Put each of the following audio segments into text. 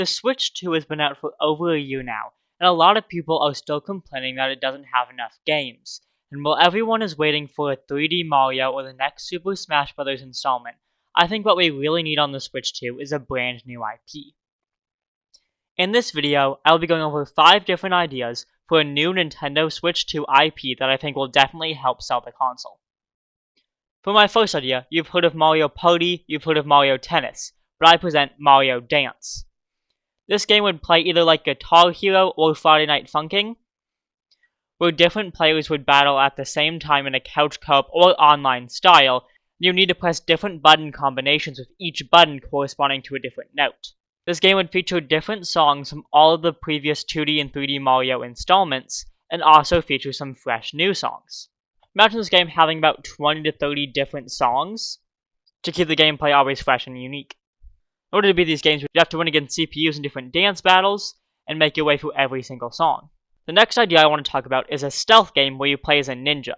The Switch 2 has been out for over a year now, and a lot of people are still complaining that it doesn't have enough games. And while everyone is waiting for a 3D Mario or the next Super Smash Bros. Installment, I think what we really need on the Switch 2 is a brand new IP. In this video, I'll be going over 5 different ideas for a new Nintendo Switch 2 IP that I think will definitely help sell the console. For my first idea, you've heard of Mario Party, you've heard of Mario Tennis, but I present Mario Dance. This game would play either like Guitar Hero or Friday Night Funkin', where different players would battle at the same time in a couch co-op or online style. You need to press different button combinations with each button corresponding to a different note. This game would feature different songs from all of the previous 2D and 3D Mario installments, and also feature some fresh new songs. Imagine this game having about 20 to 30 different songs to keep the gameplay always fresh and unique. In order to beat these games, you'd have to win against CPUs in different dance battles, and make your way through every single song. The next idea I want to talk about is a stealth game where you play as a ninja.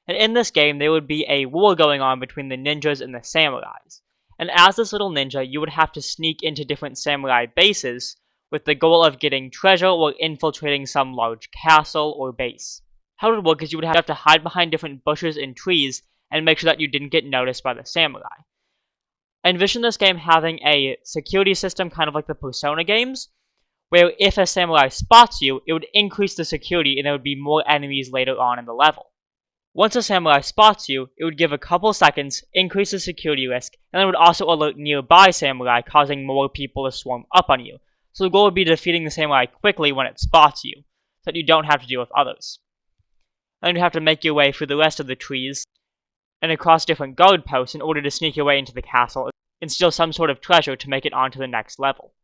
And in this game, there would be a war going on between the ninjas and the samurais. And as this little ninja, you would have to sneak into different samurai bases with the goal of getting treasure or infiltrating some large castle or base. How it would work is you would have to hide behind different bushes and trees and make sure that you didn't get noticed by the samurai. I envision this game having a security system kind of like the Persona games, where if a samurai spots you, it would increase the security and there would be more enemies later on in the level. Once a samurai spots you, it would give a couple seconds, increase the security risk, and it would also alert nearby samurai, causing more people to swarm up on you. So the goal would be defeating the samurai quickly when it spots you, so that you don't have to deal with others. Then you'd have to make your way through the rest of the trees and across different guard posts in order to sneak your way into the castle and steal some sort of treasure to make it onto the next level.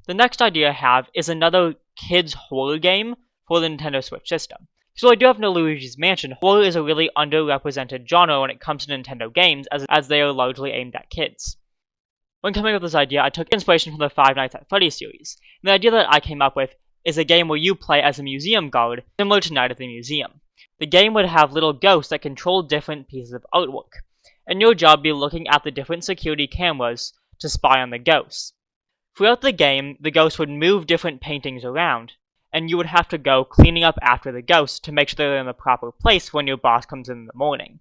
The next idea I have is another kids horror game for the Nintendo Switch system. So I do have no Luigi's Mansion. Horror is a really underrepresented genre when it comes to Nintendo games, as they are largely aimed at kids. When coming up with this idea, I took inspiration from the Five Nights at Freddy's series. And the idea that I came up with is a game where you play as a museum guard, similar to Night at the Museum. The game would have little ghosts that control different pieces of artwork, and your job would be looking at the different security cameras to spy on the ghosts. Throughout the game, the ghosts would move different paintings around, and you would have to go cleaning up after the ghosts to make sure they're in the proper place when your boss comes in the morning.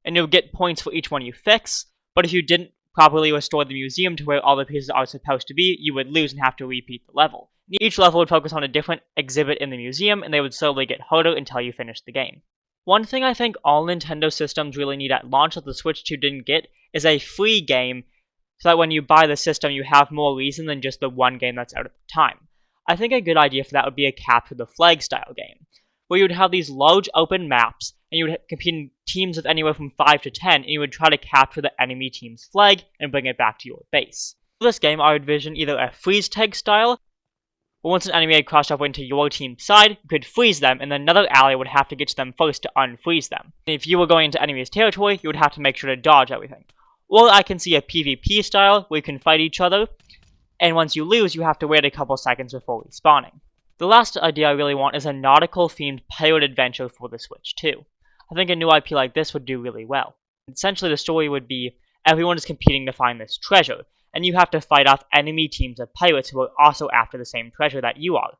And you'll get points for each one you fix, but if you didn't properly restore the museum to where all the pieces are supposed to be, you would lose and have to repeat the level. Each level would focus on a different exhibit in the museum, and they would slowly get harder until you finish the game. One thing I think all Nintendo systems really need at launch that the Switch 2 didn't get is a free game, so that when you buy the system you have more reason than just the one game that's out at the time. I think a good idea for that would be a Capture the Flag style game, where you would have these large open maps, and you would compete in teams with anywhere from 5 to 10, and you would try to capture the enemy team's flag and bring it back to your base. For this game, I would envision either a freeze tag style, where once an enemy had crossed over into your team's side, you could freeze them, and then another ally would have to get to them first to unfreeze them. And if you were going into enemy's territory, you would have to make sure to dodge everything. Or I can see a PvP style, where you can fight each other, and once you lose, you have to wait a couple seconds before respawning. The last idea I really want is a nautical-themed pirate adventure for the Switch 2. I think a new IP like this would do really well. Essentially, the story would be everyone is competing to find this treasure, and you have to fight off enemy teams of pirates who are also after the same treasure that you are.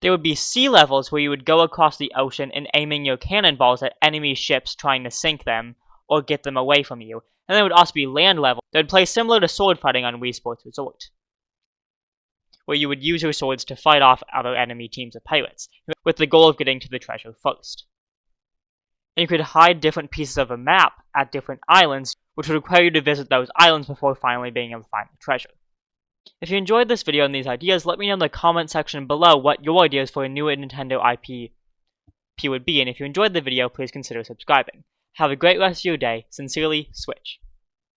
There would be sea levels where you would go across the ocean and aiming your cannonballs at enemy ships trying to sink them or get them away from you. And there would also be land levels that would play similar to sword fighting on Wii Sports Resort, where you would use your swords to fight off other enemy teams of pirates, with the goal of getting to the treasure first. And you could hide different pieces of a map at different islands, which would require you to visit those islands before finally being able to find the treasure. If you enjoyed this video and these ideas, let me know in the comment section below what your ideas for a new Nintendo IP would be, and if you enjoyed the video, please consider subscribing. Have a great rest of your day. Sincerely, Switch.